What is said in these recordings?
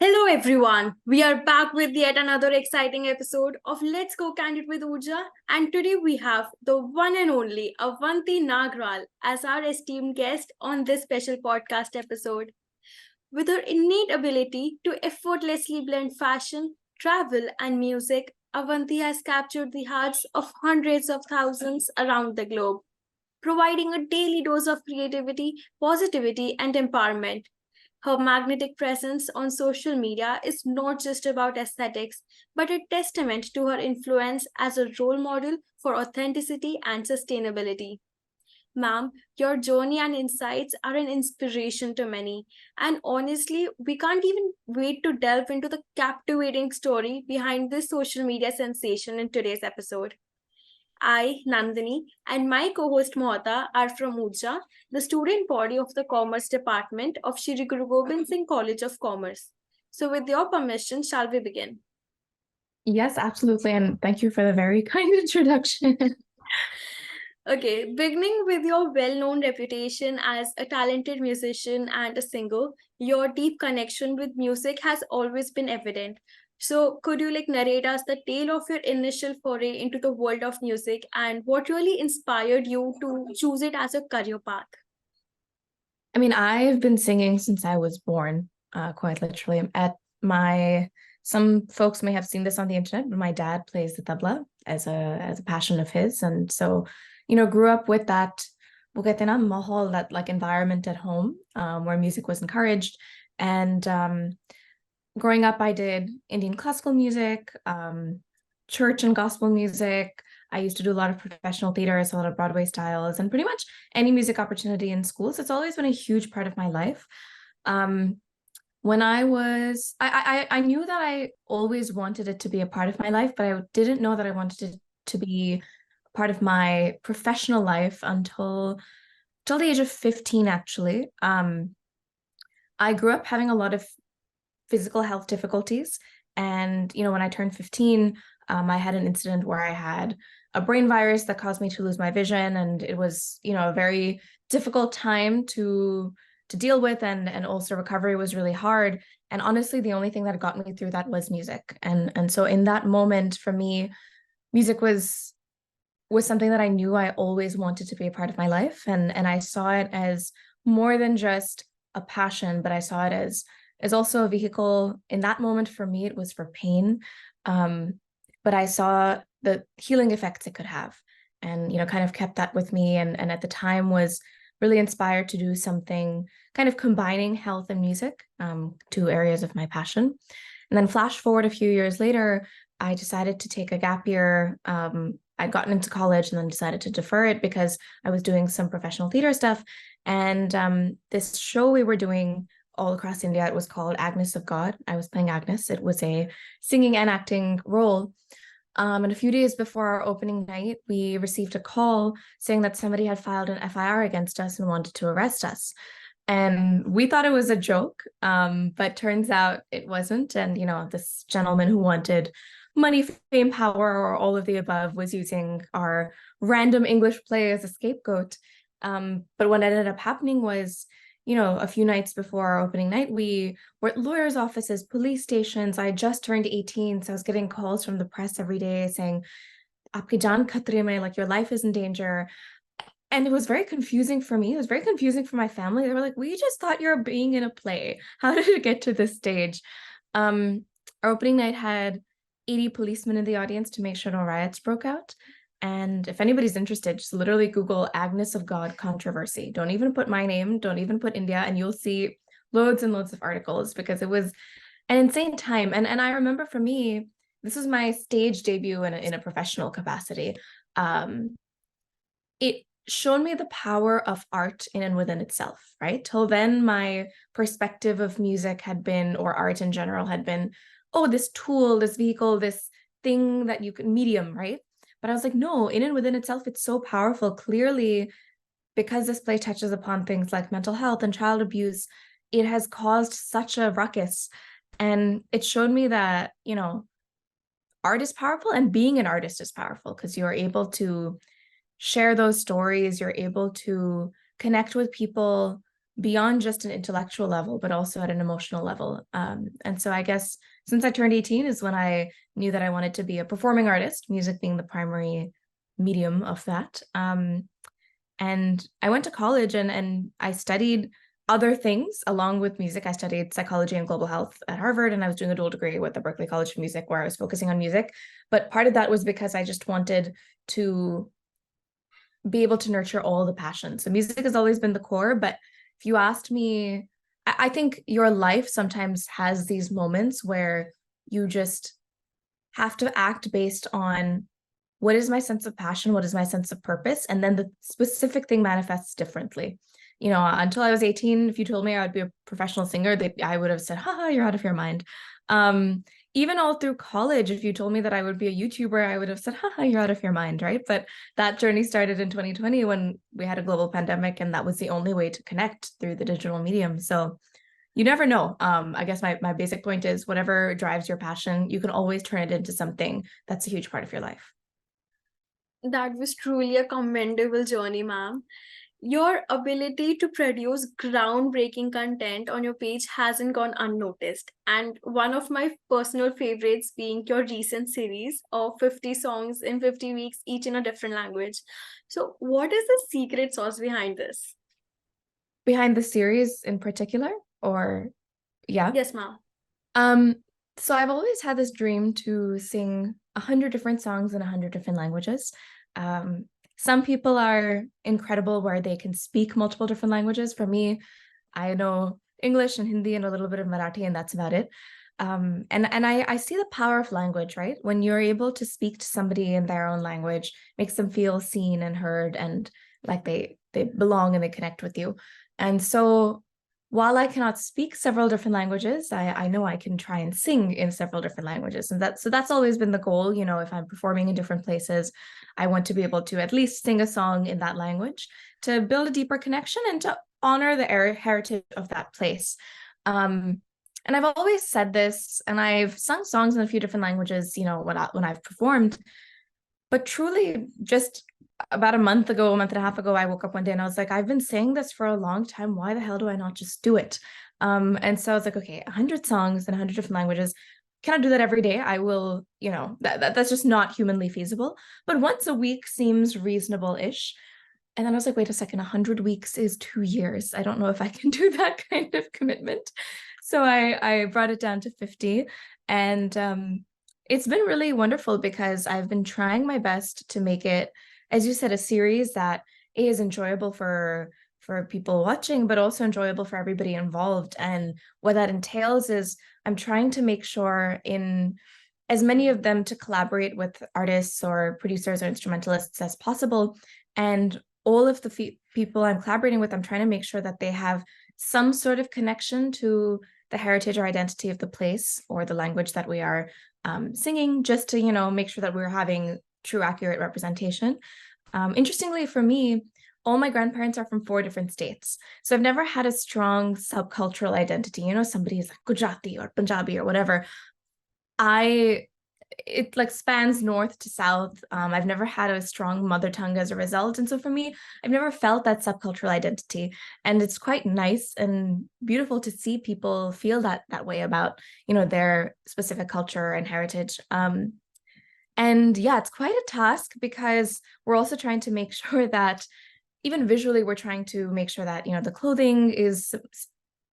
Hello, everyone. We are back with yet another exciting episode of Let's Go Candid with Urja. And today we have the one and only Avanti Nagral as our esteemed guest on this special podcast episode. With her innate ability to effortlessly blend fashion, travel, and music, Avanti has captured the hearts of hundreds of thousands around the globe, providing a daily dose of creativity, positivity, and empowerment. Her magnetic presence on social media is not just about aesthetics, but a testament to her influence as a role model for authenticity and sustainability. Ma'am, your journey and insights are an inspiration to many. And honestly, we can't even wait to delve into the captivating story behind this social media sensation in today's episode. I, Nandini, and my co-host Mohata are from Urja, the student body of the Commerce Department of Shri Guru Gobind Singh College of Commerce. So with your permission, shall we begin? Yes, absolutely. And thank you for the very kind introduction. Okay, beginning with your well-known reputation as a talented musician and a singer, your deep connection with music has always been evident. So could you narrate us the tale of your initial foray into the world of music and what really inspired you to choose it as a career path? I mean, I've been singing since I was born, quite literally. Some folks may have seen this on the internet, but my dad plays the tabla as a passion of his. And so, grew up with that mahal, that like environment at home, where music was encouraged. And growing up, I did Indian classical music, church and gospel music. I used to do a lot of professional theater, so a lot of Broadway styles, and pretty much any music opportunity in schools. It's always been a huge part of my life. When I knew that I always wanted it to be a part of my life, but I didn't know that I wanted it to be part of my professional life until the age of 15, actually. I grew up having a lot of physical health difficulties. And, when I turned 15, I had an incident where I had a brain virus that caused me to lose my vision. And it was, a very difficult time to deal with. And also recovery was really hard. And honestly, the only thing that got me through that was music. And so in that moment, for me, music was something that I knew I always wanted to be a part of my life. And I saw it as more than just a passion, but I saw it as also a vehicle. In that moment, for me, it was for pain. But I saw the healing effects it could have, and kind of kept that with me. And at the time was really inspired to do something kind of combining health and music, two areas of my passion. And then flash forward a few years later, I decided to take a gap year. I'd gotten into college and then decided to defer it because I was doing some professional theater stuff. And this show we were doing all across India, it was called Agnes of God. I was playing Agnes. It was a singing and acting role. And a few days before our opening night, we received a call saying that somebody had filed an FIR against us and wanted to arrest us. And we thought it was a joke, but turns out it wasn't. And, this gentleman who wanted money, fame, power, or all of the above was using our random English play as a scapegoat. But what ended up happening was, a few nights before our opening night, we were at lawyers' offices, police stations. I just turned 18, so I was getting calls from the press every day saying, "Aapki jaan khatre mein," like your life is in danger. And it was very confusing for me. It was very confusing for my family. They were like, "We just thought you were being in a play. How did it get to this stage?" Our opening night had 80 policemen in the audience to make sure no riots broke out. And if anybody's interested, just literally Google Agnes of God controversy. Don't even put my name, don't even put India, and you'll see loads and loads of articles because it was an insane time. And I remember for me, this was my stage debut in a professional capacity. It showed me the power of art in and within itself, right? Till then, my perspective of music had been, or art in general had been, oh, this tool, this vehicle, this thing that you can medium, right? But I was like, no, in and within itself, it's so powerful. Clearly, because this play touches upon things like mental health and child abuse, it has caused such a ruckus. And it showed me that, art is powerful and being an artist is powerful because you're able to share those stories. You're able to connect with people beyond just an intellectual level, but also at an emotional level. And so I guess since I turned 18 is when I knew that I wanted to be a performing artist, music being the primary medium of that. And I went to college and I studied other things along with music. I studied psychology and global health at Harvard, and I was doing a dual degree with the Berklee College of Music where I was focusing on music. But part of that was because I just wanted to be able to nurture all the passions. So music has always been the core, but if you asked me, I think your life sometimes has these moments where you just have to act based on what is my sense of passion, what is my sense of purpose, and then the specific thing manifests differently. You know, until I was 18, if you told me I would be a professional singer, I would have said, haha, you're out of your mind. Even all through college, if you told me that I would be a YouTuber, I would have said, haha, you're out of your mind, right? But that journey started in 2020 when we had a global pandemic, and that was the only way to connect through the digital medium. So you never know. I guess my basic point is whatever drives your passion, you can always turn it into something that's a huge part of your life. That was truly a commendable journey, ma'am. Your ability to produce groundbreaking content on your page hasn't gone unnoticed. And one of my personal favorites being your recent series of 50 songs in 50 weeks, each in a different language. So, what is the secret sauce behind this? Behind the series in particular, or yeah. Yes, ma'am. Um, so I've always had this dream to sing 100 different songs in 100 different languages. Some people are incredible where they can speak multiple different languages. For me, I know English and Hindi and a little bit of Marathi, and that's about it. And I see the power of language, right? When you're able to speak to somebody in their own language, makes them feel seen and heard and like they belong and they connect with you. And so while I cannot speak several different languages, I know I can try and sing in several different languages. And that's always been the goal. You know, if I'm performing in different places, I want to be able to at least sing a song in that language to build a deeper connection and to honor the heritage of that place. And I've always said this, and I've sung songs in a few different languages, you know, when I've performed, but truly just about a month ago, a month and a half ago, I woke up one day and I was like, I've been saying this for a long time. Why the hell do I not just do it? And so I was like, okay, 100 songs in 100 different languages. Can I do that every day? I will, you know, that's just not humanly feasible. But once a week seems reasonable-ish. And then I was like, wait a second, 100 weeks is 2 years. I don't know if I can do that kind of commitment. So I brought it down to 50. And it's been really wonderful because I've been trying my best to make it, as you said, a series that is enjoyable for people watching, but also enjoyable for everybody involved. And what that entails is I'm trying to make sure in as many of them to collaborate with artists or producers or instrumentalists as possible. And all of the people I'm collaborating with, I'm trying to make sure that they have some sort of connection to the heritage or identity of the place or the language that we are singing, just to, you know, make sure that we're having true, accurate representation. Interestingly, for me, all my grandparents are from 4 different states. So I've never had a strong subcultural identity. You know, somebody is like Gujarati or Punjabi or whatever. It like spans north to south. I've never had a strong mother tongue as a result. And so for me, I've never felt that subcultural identity. And it's quite nice and beautiful to see people feel that way about, you know, their specific culture and heritage. And yeah, it's quite a task because we're also trying to make sure that even visually, we're trying to make sure that, you know, the clothing is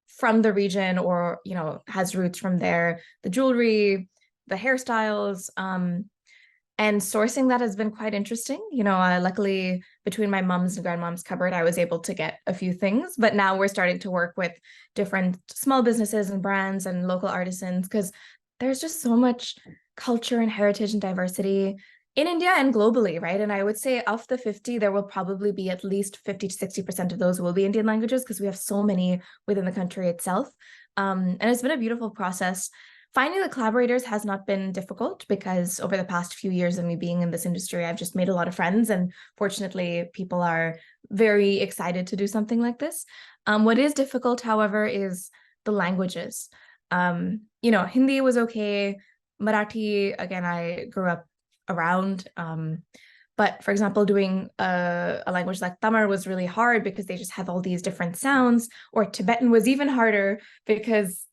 from the region or, you know, has roots from there, the jewelry, the hairstyles, and sourcing that has been quite interesting. You know, luckily between my mom's and grandmom's cupboard, I was able to get a few things, but now we're starting to work with different small businesses and brands and local artisans because there's just so much culture and heritage and diversity in India and globally, right? And I would say of the 50, there will probably be at least 50 to 60% of those will be Indian languages because we have so many within the country itself. And it's been a beautiful process. Finding the collaborators has not been difficult because over the past few years of me being in this industry, I've just made a lot of friends, and fortunately, people are very excited to do something like this. What is difficult, however, is the languages. You know, Hindi was okay. Marathi, again, I grew up around, But for example, doing a language like Tamil was really hard because they just have all these different sounds, or Tibetan was even harder because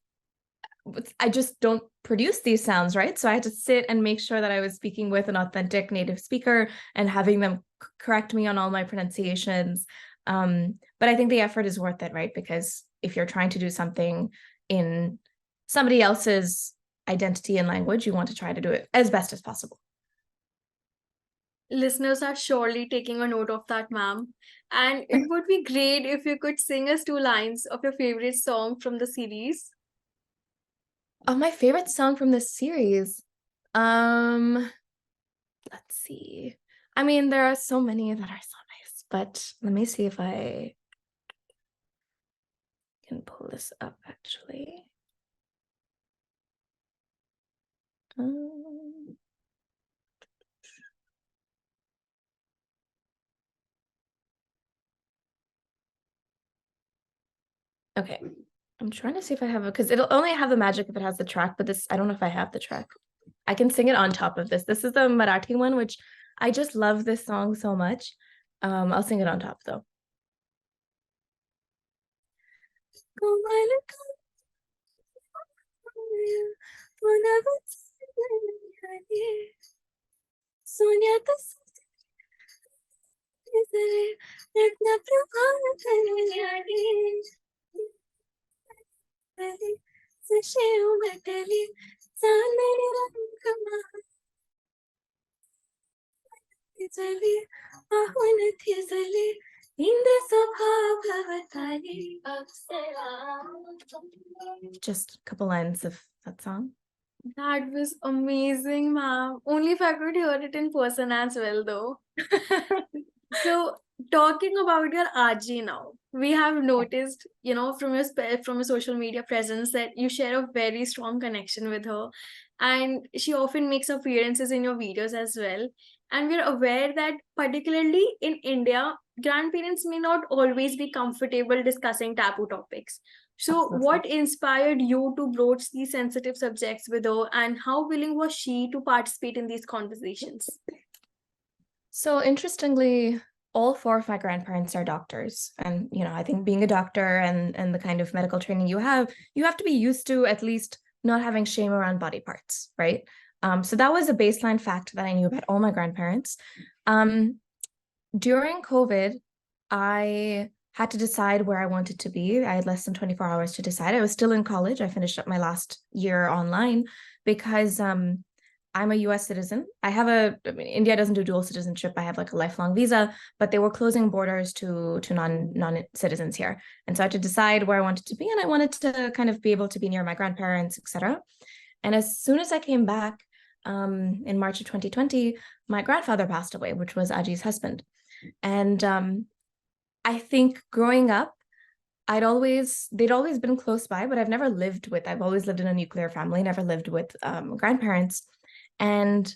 I just don't produce these sounds, right? So I had to sit and make sure that I was speaking with an authentic native speaker and having them correct me on all my pronunciations. But I think the effort is worth it, right? Because if you're trying to do something in somebody else's identity and language, you want to try to do it as best as possible. Listeners are surely taking a note of that, ma'am. And it would be great if you could sing us 2 lines of your favorite song from the series. Oh, my favorite song from this series. Let's see. I mean, there are so many that are so nice, but let me see if I can pull this up actually. Okay, I'm trying to see if I have it, because it'll only have the magic if it has the track, but this, I don't know if I have the track. I can sing it on top of this. This is the Marathi one, which I just love this song so much. I'll sing it on top though. Just a couple lines of that song. That was amazing, ma'am. Only if I could hear it in person as well, though. So, talking about your Aji now, we have noticed, from your social media presence that you share a very strong connection with her, and she often makes appearances in your videos as well. And we're aware that, particularly in India, grandparents may not always be comfortable discussing taboo topics. So, Absolutely. what inspired you to broach these sensitive subjects with her, and how willing was she to participate in these conversations? So interestingly, all 4 of my grandparents are doctors. And, I think being a doctor and the kind of medical training you have to be used to at least not having shame around body parts, right? So that was a baseline fact that I knew about all my grandparents. During COVID, I had to decide where I wanted to be. I had less than 24 hours to decide. I was still in college. I finished up my last year online because I'm a US citizen. India doesn't do dual citizenship. I have like a lifelong visa, but they were closing borders to non-citizens here. And so I had to decide where I wanted to be, and I wanted to kind of be able to be near my grandparents, etc. And as soon as I came back in March of 2020, my grandfather passed away, which was Aji's husband. And I think growing up, they'd always been close by, but I've always lived in a nuclear family, never lived with grandparents. And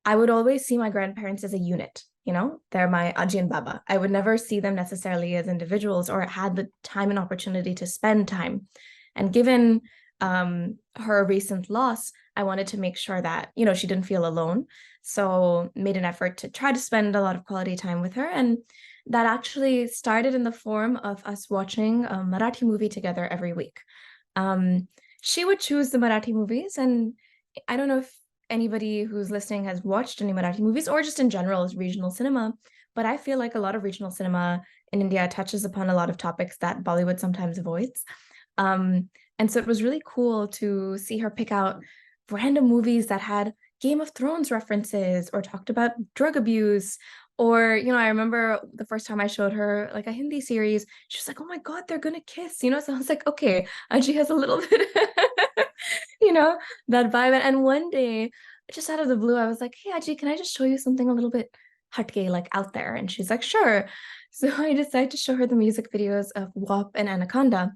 I would always see my grandparents as a unit, they're my Aji and Baba. I would never see them necessarily as individuals or had the time and opportunity to spend time. And given her recent loss, I wanted to make sure that, she didn't feel alone. So made an effort to try to spend a lot of quality time with her. And that actually started in the form of us watching a Marathi movie together every week. She would choose the Marathi movies, and I don't know if anybody who's listening has watched any Marathi movies or just in general is regional cinema, but I feel like a lot of regional cinema in India touches upon a lot of topics that Bollywood sometimes avoids. And so it was really cool to see her pick out random movies that had Game of Thrones references or talked about drug abuse. Or, I remember the first time I showed her like a Hindi series, she was like, oh my God, they're going to kiss, so I was like, okay, and she has a little bit, that vibe. And one day, just out of the blue, I was like, hey, Aji, can I just show you something a little bit hatke, like out there? And she's like, sure. So I decided to show her the music videos of WAP and Anaconda.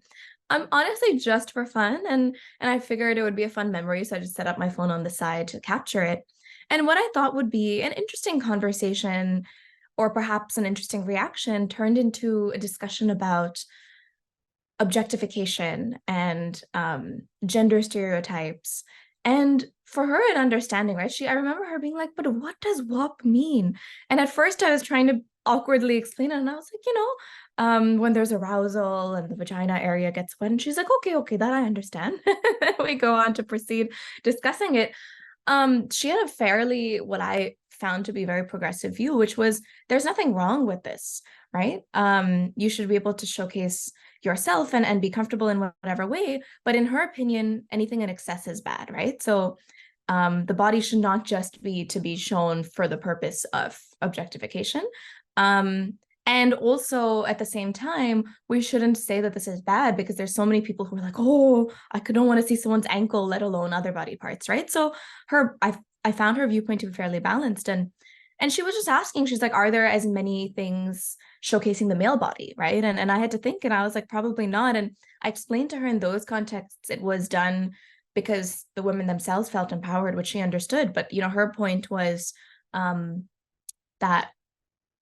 Honestly, just for fun. And I figured it would be a fun memory. So I just set up my phone on the side to capture it. And what I thought would be an interesting conversation or perhaps an interesting reaction turned into a discussion about objectification and gender stereotypes and for her, an understanding, right? I remember her being like, but what does WAP mean? And at first I was trying to awkwardly explain it, and I was like, when there's arousal and the vagina area gets wet, and she's like, okay, that I understand. We go on to proceed discussing it. She had a fairly, what I found to be very progressive view, which was there's nothing wrong with this, right? You should be able to showcase yourself and be comfortable in whatever way. But in her opinion, anything in excess is bad, right? So the body should not just be to be shown for the purpose of objectification. And also at the same time, we shouldn't say that this is bad, because there's so many people who are like, oh, don't want to see someone's ankle, let alone other body parts, right? So I found her viewpoint to be fairly balanced. And she was just asking, she's like, are there as many things showcasing the male body, right? And I had to think, and I was like, probably not. And I explained to her in those contexts, it was done because the women themselves felt empowered, which she understood. But, her point was that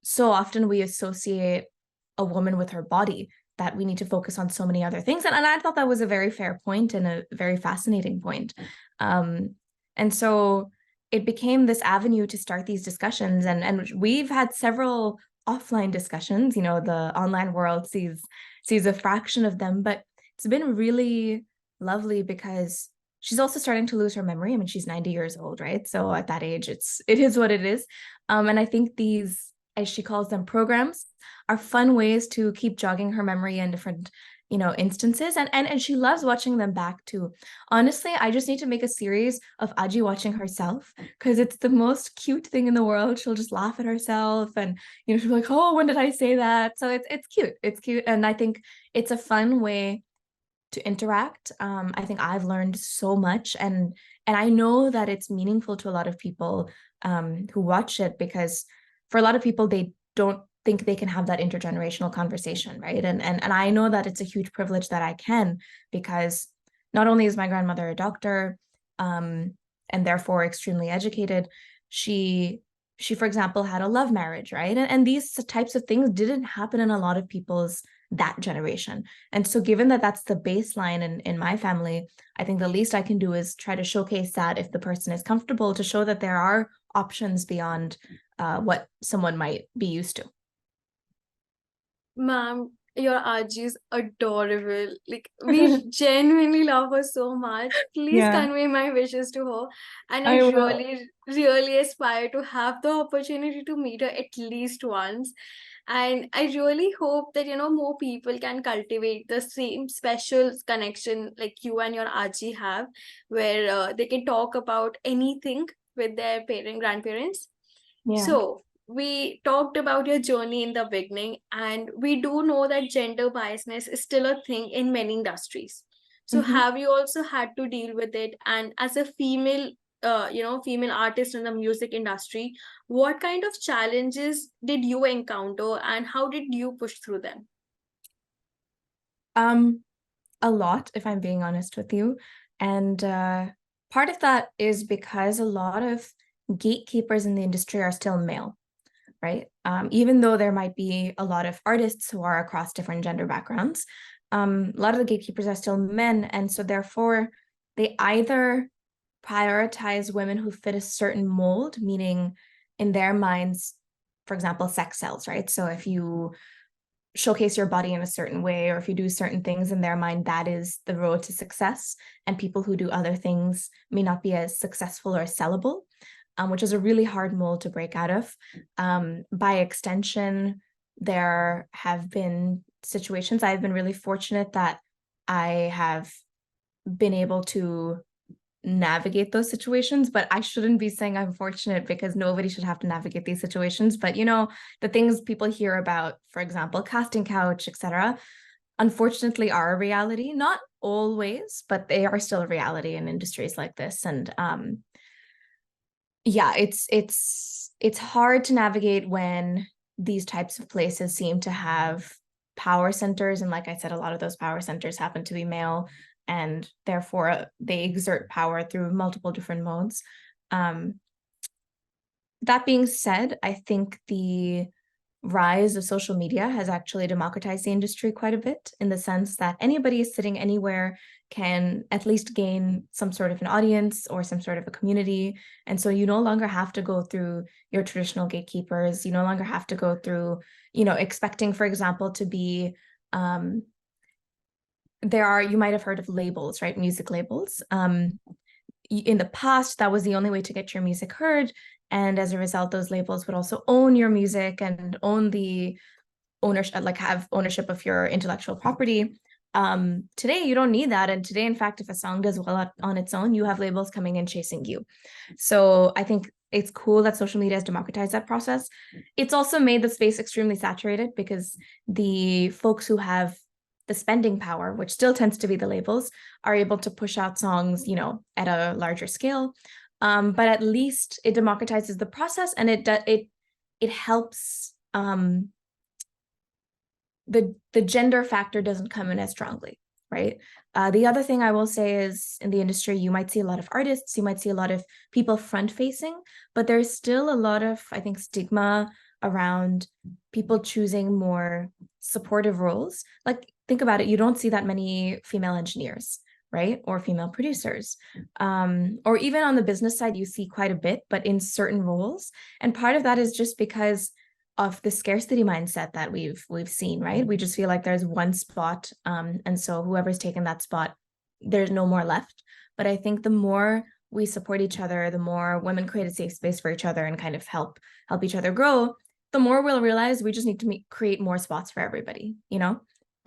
so often we associate a woman with her body, that we need to focus on so many other things. And I thought that was a very fair point and a very fascinating point. And so it became this avenue to start these discussions. And we've had several offline discussions. The online world sees a fraction of them, but it's been really lovely because she's also starting to lose her memory. I mean, she's 90 years old, right? So at that age, it is what it is. And I think these, as she calls them, programs, are fun ways to keep jogging her memory in different instances, and she loves watching them back too. Honestly, I just need to make a series of Aji watching herself, because it's the most cute thing in the world. She'll just laugh at herself, and she'll be like, oh, when did I say that? So it's cute, and I think it's a fun way to interact. I think I've learned so much, and I know that it's meaningful to a lot of people who watch it, because for a lot of people, they don't think they can have that intergenerational conversation, right? And I know that it's a huge privilege that I can, because not only is my grandmother a doctor, and therefore extremely educated, she for example had a love marriage, right? And these types of things didn't happen in a lot of people's that generation. And so given that that's the baseline in my family, I think the least I can do is try to showcase that, if the person is comfortable, to show that there are options beyond what someone might be used to. Ma'am, your Aji is adorable. Like, we genuinely love her so much. Please Yeah, convey my wishes to her. And I I will. really, really aspire to have the opportunity to meet her at least once. And I really hope that, more people can cultivate the same special connection like you and your Aji have, where they can talk about anything with their grandparents. Yeah. So, we talked about your journey in the beginning, and we do know that gender biasness is still a thing in many industries. So, Mhm. have you also had to deal with it? And as a female, female artist in the music industry, what kind of challenges did you encounter, and how did you push through them? A lot, if I'm being honest with you. And part of that is because a lot of gatekeepers in the industry are still male, right? Even though there might be a lot of artists who are across different gender backgrounds, a lot of the gatekeepers are still men. And so therefore, they either prioritize women who fit a certain mold, meaning in their minds, for example, sex sells, right? So if you showcase your body in a certain way, or if you do certain things, in their mind, that is the road to success. And people who do other things may not be as successful or sellable, which is a really hard mold to break out of. By extension, there have been situations, I've been really fortunate that I have been able to navigate those situations, but I shouldn't be saying I'm fortunate, because nobody should have to navigate these situations. But the things people hear about, for example, casting couch, etc., unfortunately are a reality. Not always, but they are still a reality in industries like this. And yeah, it's hard to navigate when these types of places seem to have power centers, and like I said, a lot of those power centers happen to be male, and therefore they exert power through multiple different modes. That being said, I think the rise of social media has actually democratized the industry quite a bit, in the sense that anybody sitting anywhere can at least gain some sort of an audience or some sort of a community. And so you no longer have to go through your traditional gatekeepers. You no longer have to go through, expecting, for example, to be, you might have heard of labels, right? Music labels. In the past, that was the only way to get your music heard. And as a result, those labels would also own your music and own the ownership, like have ownership of your intellectual property. Today, you don't need that. And today, in fact, if a song does well on its own, you have labels coming and chasing you. So I think it's cool that social media has democratized that process. It's also made the space extremely saturated, because the folks who have the spending power, which still tends to be the labels, are able to push out songs, at a larger scale. But at least it democratizes the process, and it helps. The gender factor doesn't come in as strongly, right? The other thing I will say is, in the industry, you might see a lot of artists, you might see a lot of people front-facing, but there's still a lot of, I think, stigma around people choosing more supportive roles. Like, think about it, you don't see that many female engineers, right? Or female producers. Or even on the business side, you see quite a bit, but in certain roles. And part of that is just because of the scarcity mindset that we've seen, right? We just feel like there's one spot, and so whoever's taken that spot, there's no more left. But I think the more we support each other, the more women create a safe space for each other and kind of help each other grow, the more we'll realize we just need to create more spots for everybody,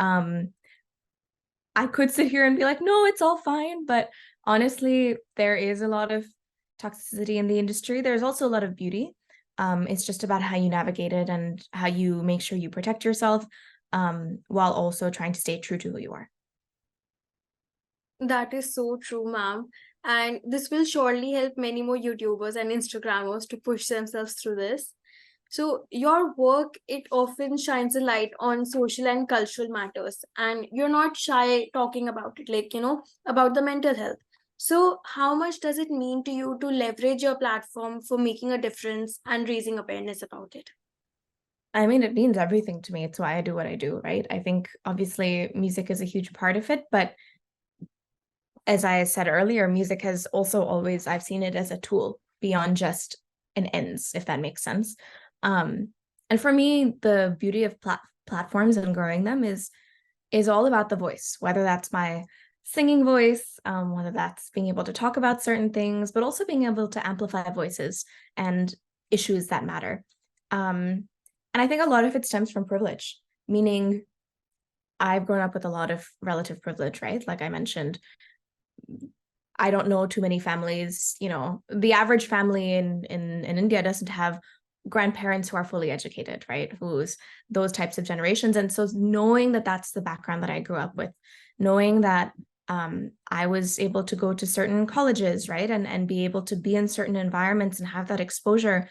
I could sit here and be like, no, it's all fine, but honestly, there is a lot of toxicity in the industry. There's also a lot of beauty. It's just about how you navigate it and how you make sure you protect yourself, while also trying to stay true to who you are. That is so true, ma'am. And this will surely help many more YouTubers and Instagrammers to push themselves through this. So your work, it often shines a light on social and cultural matters, and you're not shy talking about it, like, about the mental health. So how much does it mean to you to leverage your platform for making a difference and raising awareness about it? I mean, it means everything to me. It's why I do what I do, right? I think obviously music is a huge part of it, but as I said earlier, music has also always, I've seen it as a tool beyond just an ends, if that makes sense. And for me, the beauty of platforms and growing them is all about the voice, whether that's my singing voice, whether that's being able to talk about certain things, but also being able to amplify voices and issues that matter. And I think a lot of it stems from privilege, meaning I've grown up with a lot of relative privilege, right? Like I mentioned, I don't know too many families, the average family in India doesn't have grandparents who are fully educated, right? Who's those types of generations. And so knowing that that's the background that I grew up with, knowing that I was able to go to certain colleges, right? And be able to be in certain environments and have that exposure,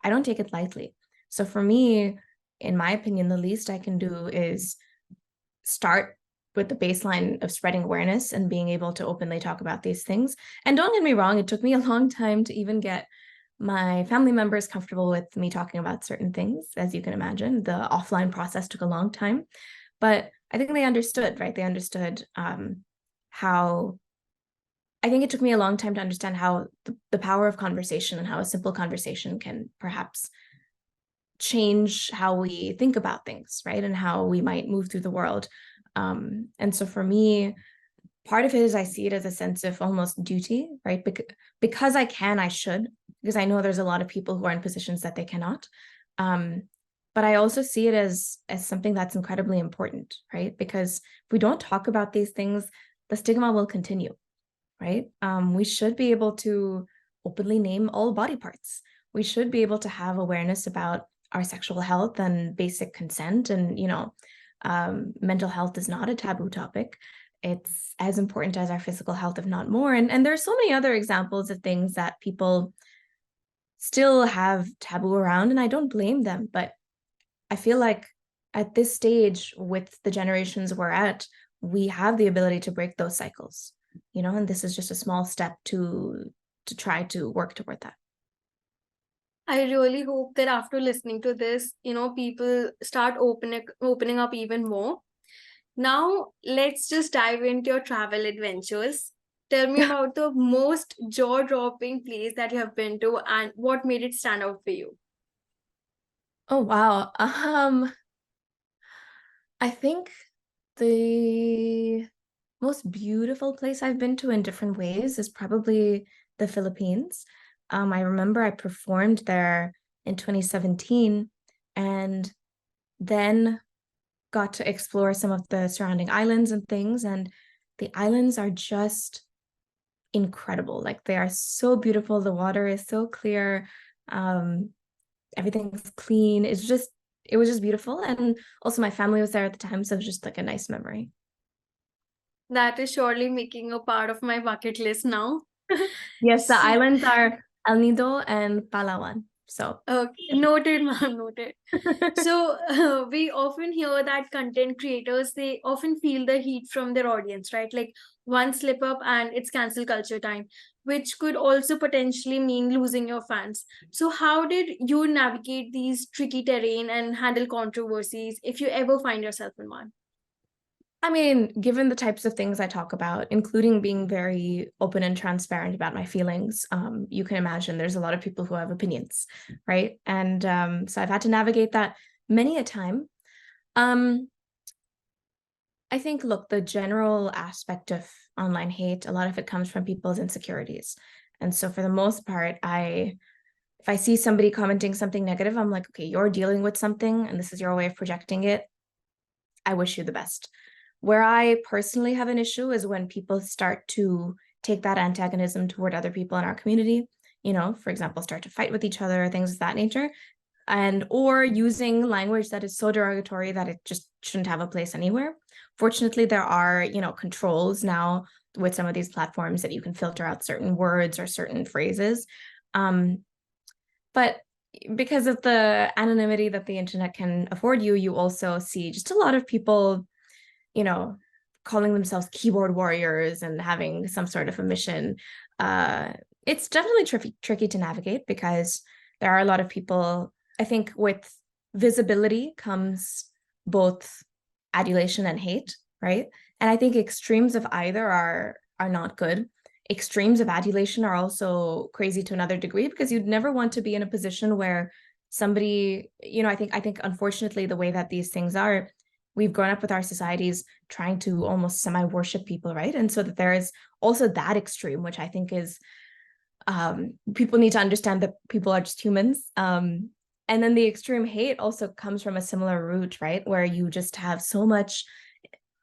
I don't take it lightly. So for me, in my opinion, the least I can do is start with the baseline of spreading awareness and being able to openly talk about these things. And don't get me wrong, it took me a long time to even get my family members comfortable with me talking about certain things. As you can imagine, the offline process took a long time, but I think they understood, right? They understood how, I think it took me a long time to understand how the power of conversation and how a simple conversation can perhaps change how we think about things, right? And how we might move through the world. And so for me, part of it is I see it as a sense of almost duty, right? Because I can, I should, because I know there's a lot of people who are in positions that they cannot. But I also see it as something that's incredibly important, right? Because if we don't talk about these things, the stigma will continue, right? We should be able to openly name all body parts. We should be able to have awareness about our sexual health and basic consent. And, mental health is not a taboo topic. It's as important as our physical health, if not more. And there's so many other examples of things that people still have taboo around, and I don't blame them, but I feel like at this stage, with the generations we're at, we have the ability to break those cycles, and this is just a small step to try to work toward that. I really hope that after listening to this, people start opening up even more. Now, let's just dive into your travel adventures. Tell me about the most jaw-dropping place that you have been to and what made it stand out for you. Oh wow. I think the most beautiful place I've been to in different ways is probably the Philippines. I remember I performed there in 2017 and then got to explore some of the surrounding islands and things. And the islands are just incredible. Like they are so beautiful. The water is so clear. Um, Everything's clean. It was just beautiful. And also my family was there at the time, so it was just like a nice memory. That is surely making a part of my bucket list now. Yes, the So, islands are El Nido and Palawan. So okay, noted, ma'am, noted. So we often hear that content creators, they often feel the heat from their audience, right? Like one slip up and it's cancel culture time, which could also potentially mean losing your fans. So how did you navigate these tricky terrain and handle controversies if you ever find yourself in one? I mean, given the types of things I talk about, including being very open and transparent about my feelings, you can imagine there's a lot of people who have opinions, right? And so I've had to navigate that many a time. Um, I think, look, the general aspect of online hate, a lot of it comes from people's insecurities. And so for the most part, if I see somebody commenting something negative, I'm like, okay, you're dealing with something and this is your way of projecting it. I wish you the best. Where I personally have an issue is when people start to take that antagonism toward other people in our community, for example, start to fight with each other, things of that nature, and or using language that is so derogatory that it just shouldn't have a place anywhere. Fortunately, there are, controls now with some of these platforms that you can filter out certain words or certain phrases. But because of the anonymity that the internet can afford you, you also see just a lot of people, calling themselves keyboard warriors and having some sort of a mission. It's definitely tricky to navigate because there are a lot of people. I think with visibility comes both adulation and hate, right? And I think extremes of either are not good. Extremes of adulation are also crazy to another degree because you'd never want to be in a position where somebody, I think unfortunately the way that these things are, we've grown up with our societies trying to almost semi-worship people, right? And so that there is also that extreme, which I think is people need to understand that people are just humans. And then the extreme hate also comes from a similar root, right? Where you just have so much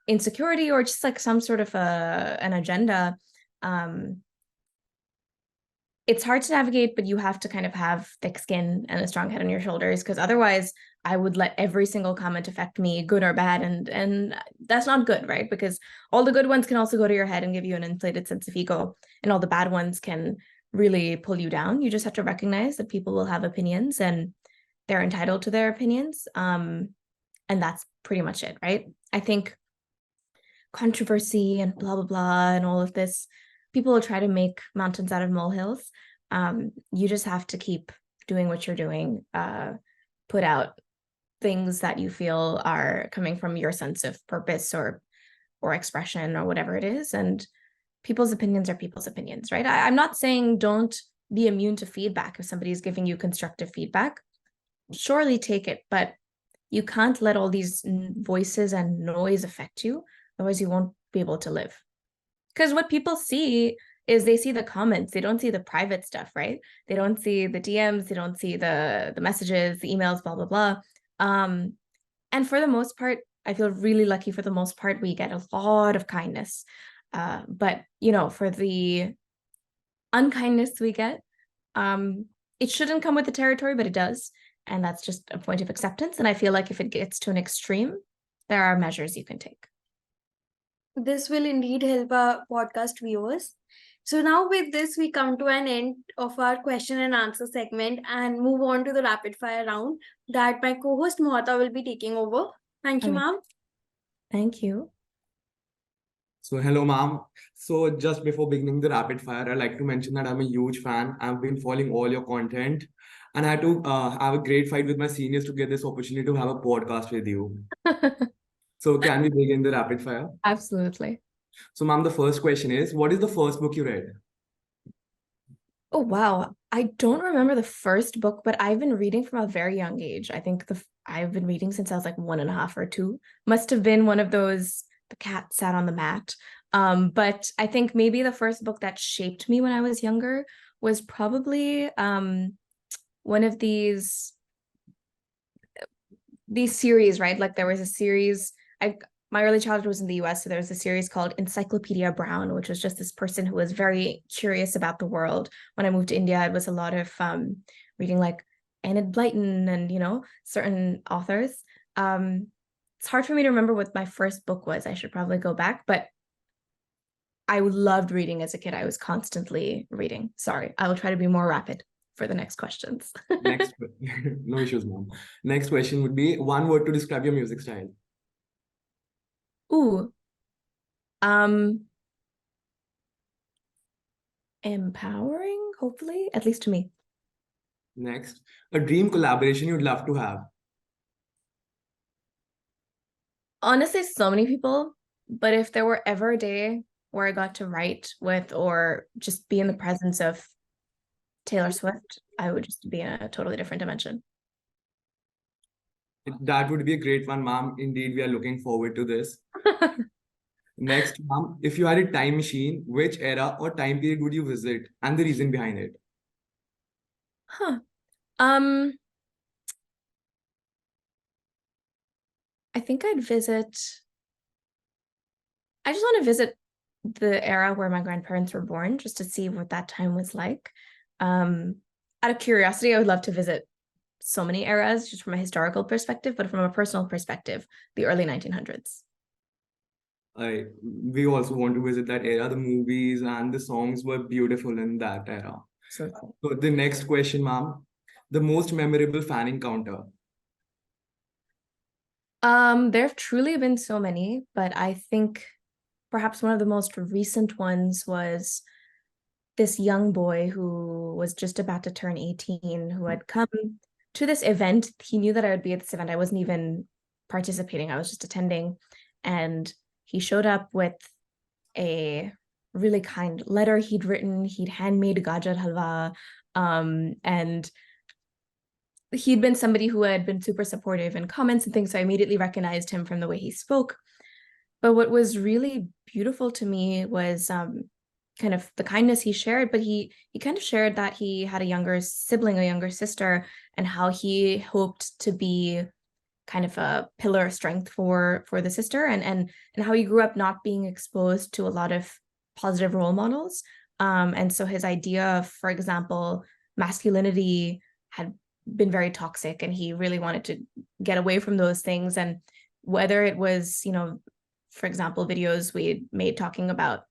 insecurity or just like some sort of an agenda. It's hard to navigate, but you have to kind of have thick skin and a strong head on your shoulders, because otherwise I would let every single comment affect me, good or bad, and that's not good, right? Because all the good ones can also go to your head and give you an inflated sense of ego, and all the bad ones can really pull you down. You just have to recognize that people will have opinions and they're entitled to their opinions. And that's pretty much it, right? I think controversy and blah, blah, blah, and all of this, people will try to make mountains out of molehills. You just have to keep doing what you're doing, put out things that you feel are coming from your sense of purpose or expression or whatever it is. And people's opinions are people's opinions, right? I'm not saying don't be immune to feedback. If somebody's giving you constructive feedback, surely take it, but you can't let all these voices and noise affect you. Otherwise, you won't be able to live. Because what people see is they see the comments. They don't see the private stuff, right? They don't see the DMs. They don't see the messages, the emails, blah, blah, blah. And for the most part, I feel really lucky. For the most part, we get a lot of kindness. But, for the unkindness we get, it shouldn't come with the territory, but it does. And that's just a point of acceptance. And I feel like if it gets to an extreme, there are measures you can take. This will indeed help our podcast viewers. So now with this, we come to an end of our question and answer segment and move on to the rapid fire round that my co-host Mohata will be taking over. Thank you, Okay. ma'am. Thank you. So, hello, ma'am. So, just before beginning the rapid fire, I'd like to mention that I'm a huge fan. I've been following all your content, and I had to have a great fight with my seniors to get this opportunity to have a podcast with you. So, can we begin the rapid fire? Absolutely. So, ma'am, the first question is, what is the first book you read? Oh, wow. I don't remember the first book, but I've been reading from a very young age. I think I've been reading since I was like 1.5 or 2. Must have been one of those, The Cat Sat on the Mat. But I think maybe the first book that shaped me when I was younger was probably one of these series, right? Like there was a series, my early childhood was in the US, so there was a series called Encyclopedia Brown, which was just this person who was very curious about the world. When I moved to India, it was a lot of reading like Enid Blyton and, certain authors. It's hard for me to remember what my first book was. I should probably go back, but I loved reading as a kid. I was constantly reading. Sorry, I will try to be more rapid for the next questions. No issues, ma'am. Next question would be one word to describe your music style. Ooh. Empowering, hopefully, at least to me. Next, a dream collaboration you'd love to have. Honestly, so many people, but if there were ever a day where I got to write with or just be in the presence of Taylor Swift, I would just be in a totally different dimension. That would be a great one, ma'am. Indeed, we are looking forward to this. Next, ma'am, if you had a time machine, which era or time period would you visit and the reason behind it? Huh. I think I just want to visit the era where my grandparents were born, just to see what that time was like. Out of curiosity, I would love to visit so many eras just from a historical perspective, but from a personal perspective, the early 1900s. We also want to visit that era. The movies and the songs were beautiful in that era. So the next question, ma'am, the most memorable fan encounter. There have truly been so many, but I think perhaps one of the most recent ones was this young boy who was just about to turn 18, who had come to this event. He knew that I would be at this event. I wasn't even participating. I was just attending. And he showed up with a really kind letter he'd written. He'd handmade gajar halwa. And he'd been somebody who had been super supportive in comments and things. So I immediately recognized him from the way he spoke. But what was really beautiful to me was kind of the kindness he shared, but he kind of shared that he had a younger sibling, a younger sister, and how he hoped to be kind of a pillar of strength for the sister, and how he grew up not being exposed to a lot of positive role models. And so his idea of, for example, masculinity had been very toxic, and he really wanted to get away from those things. And whether it was, for example, videos we made talking about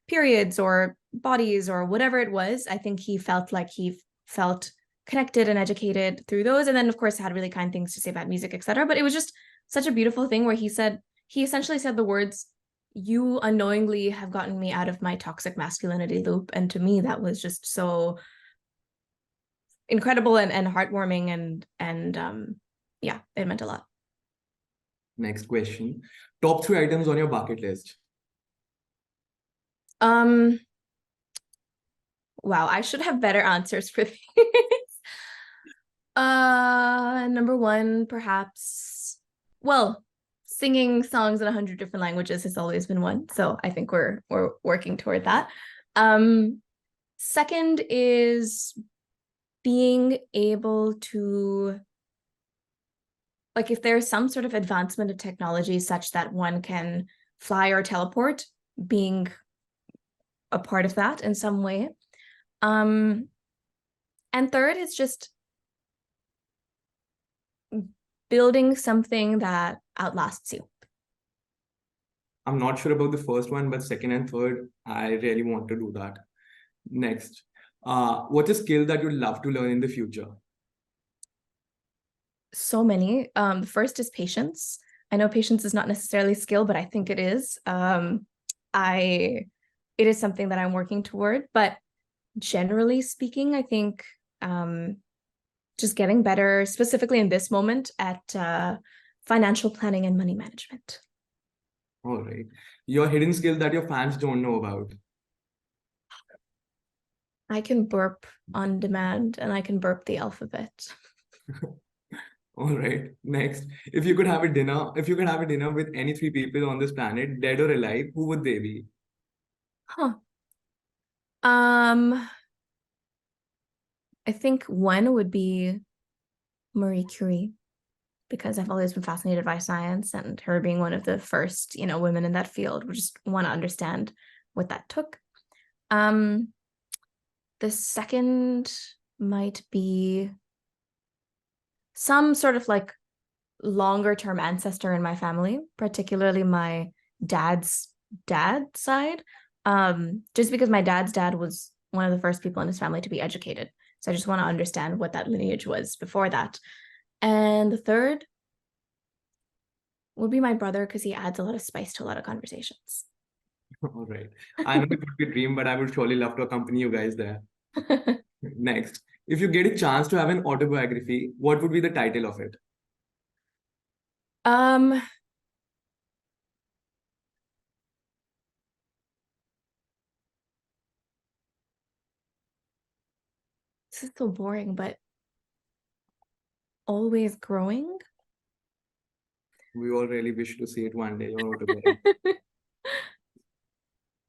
periods or bodies or whatever it was, I think he felt like he felt connected and educated through those. And then, of course, had really kind things to say about music, etc. But it was just such a beautiful thing where he essentially said the words, "You unknowingly have gotten me out of my toxic masculinity loop." And to me, that was just so incredible and heartwarming, and yeah, it meant a lot. Next question. Top 3 items on your bucket list. Wow, I should have better answers for these. Number 1, perhaps, well, singing songs in 100 different languages has always been one. So I think we're working toward that. Second is being able to, like, if there's some sort of advancement of technology such that one can fly or teleport, being a part of that in some way. And third is just building something that outlasts you. I'm not sure about the first one, but second and third, I really want to do that. Next, what's a skill that you'd love to learn in the future? So many. The first is patience. I know patience is not necessarily a skill, but I think it is. it is something that I'm working toward, but generally speaking, I think just getting better, specifically in this moment, at financial planning and money management. All right. Your hidden skill that your fans don't know about. I can burp on demand and I can burp the alphabet. All right. Next, if you could have a dinner with any three people on this planet, dead or alive, who would they be? Huh. I think one would be Marie Curie, because I've always been fascinated by science, and her being one of the first, women in that field, we just want to understand what that took. The second might be some sort of like longer term ancestor in my family, particularly my dad's dad side. Just because my dad's dad was one of the first people in his family to be educated. So I just want to understand what that lineage was before that. And the third would be my brother, because he adds a lot of spice to a lot of conversations. All right. I know it would be a dream, but I would surely love to accompany you guys there. Next, if you get a chance to have an autobiography, what would be the title of it? This is so boring, but always growing. We all really wish to see it one day, your autobiography.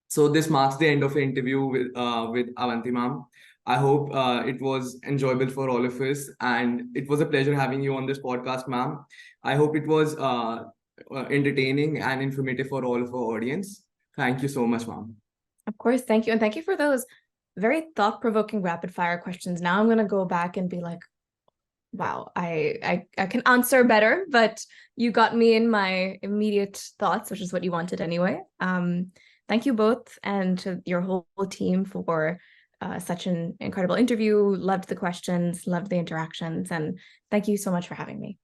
So this marks the end of the interview with Avanti ma'am. I hope it was enjoyable for all of us, and it was a pleasure having you on this podcast, ma'am. I hope it was entertaining and informative for all of our audience. Thank you so much, ma'am. Of course, thank you. And thank you for those very thought-provoking rapid fire questions. Now I'm going to go back and be like, wow, I can answer better, but you got me in my immediate thoughts, which is what you wanted anyway. Thank you both and to your whole team for such an incredible interview. Loved the questions, loved the interactions, and thank you so much for having me.